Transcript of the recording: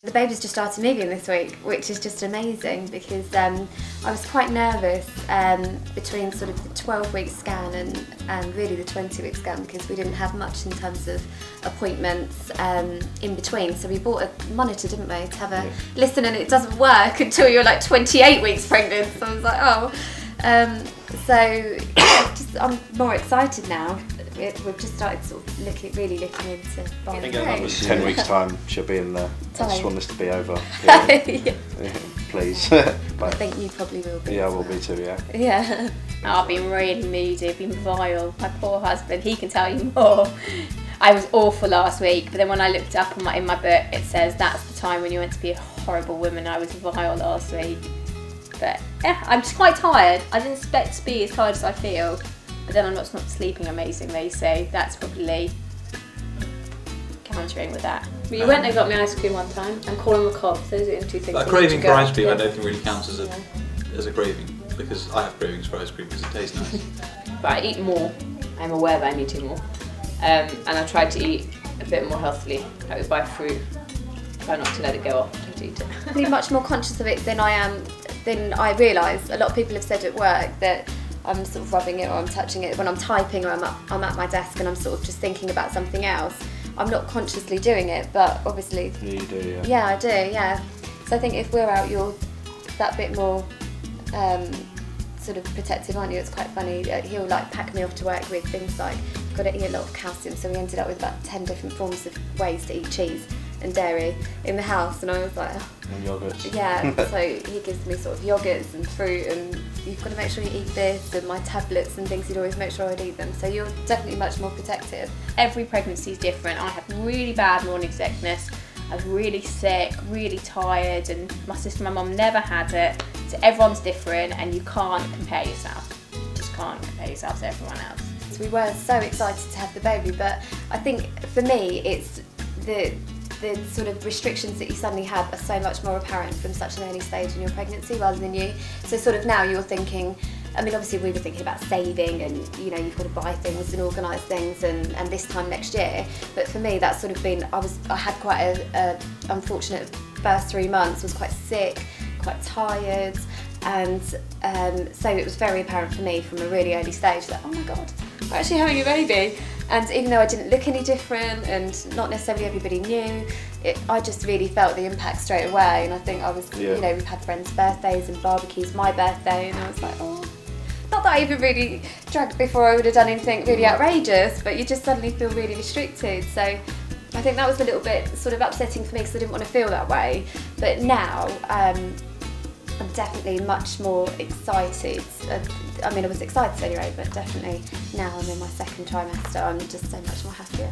The baby's just started moving this week, which is just amazing because I was quite nervous between sort of the 12-week scan and really the 20-week scan, because we didn't have much in terms of appointments in between. So we bought a monitor, didn't we, to have a listen, and it doesn't work until you're like 28 weeks pregnant. So I was like, oh. I'm more excited now. We've just started sort of really looking into buying. I think 10 weeks time she'll be in there. I just want this to be over. Yeah. Please. I think you probably will be. Yeah, I will be too, yeah. Yeah. I've been really moody, I've been vile. My poor husband, he can tell you more. I was awful last week, but then when I looked up in my book, it says that's the time when you're meant to be a horrible woman. I was vile last week. But yeah, I'm just quite tired. I didn't expect to be as tired as I feel. But then I'm not sleeping amazingly, so that's probably countering with that. But you went and got me ice cream one time and corn on the cob. Those are the only two things. But a craving for ice cream I don't think really counts as a craving, because I have cravings for ice cream because it tastes nice. But I eat more. I'm aware that I'm eating more. And I try to eat a bit more healthily. I would buy fruit. Try not to let it go off. Try to eat it. I'm pretty much more conscious of it than I realise. A lot of people have said at work that I'm sort of rubbing it or I'm touching it when I'm typing, or I'm at my desk and I'm sort of just thinking about something else. I'm not consciously doing it, but obviously... Yeah, you do, yeah. Yeah, I do, yeah. So I think if we're out, you're that bit more sort of protective, aren't you? It's quite funny. He'll like pack me off to work with things like, you've got to eat a lot of calcium, so we ended up with about 10 different forms of ways to eat cheese and dairy in the house, and I was like, oh. And yogurt. Yeah, so he gives me sort of yogurts and fruit, and you've got to make sure you eat this, and my tablets and things, he'd always make sure I'd eat them. So you're definitely much more protective. Every pregnancy is different. I had really bad morning sickness. I was really sick, really tired, and my sister and my mum never had it. So everyone's different, and you can't compare yourself. You just can't compare yourself to everyone else. So we were so excited to have the baby, but I think for me it's the sort of restrictions that you suddenly have are so much more apparent from such an early stage in your pregnancy rather than you. So sort of now you're thinking, I mean obviously we were thinking about saving and you know you've got to buy things and organise things and this time next year, but for me that's sort of been, I had quite a unfortunate first 3 months, was quite sick, quite tired, and so it was very apparent for me from a really early stage that, oh my god, we're actually having a baby. And even though I didn't look any different and not necessarily everybody knew, I just really felt the impact straight away. And I think I was, you know, we've had friends' birthdays and barbecues, my birthday, and I was like, oh. Not that I even really drank before I would have done anything really outrageous, but you just suddenly feel really restricted. So I think that was a little bit sort of upsetting for me because I didn't want to feel that way. But now, I'm definitely much more excited. I mean, I was excited anyway, but definitely now I'm in my second trimester, I'm just so much more happier.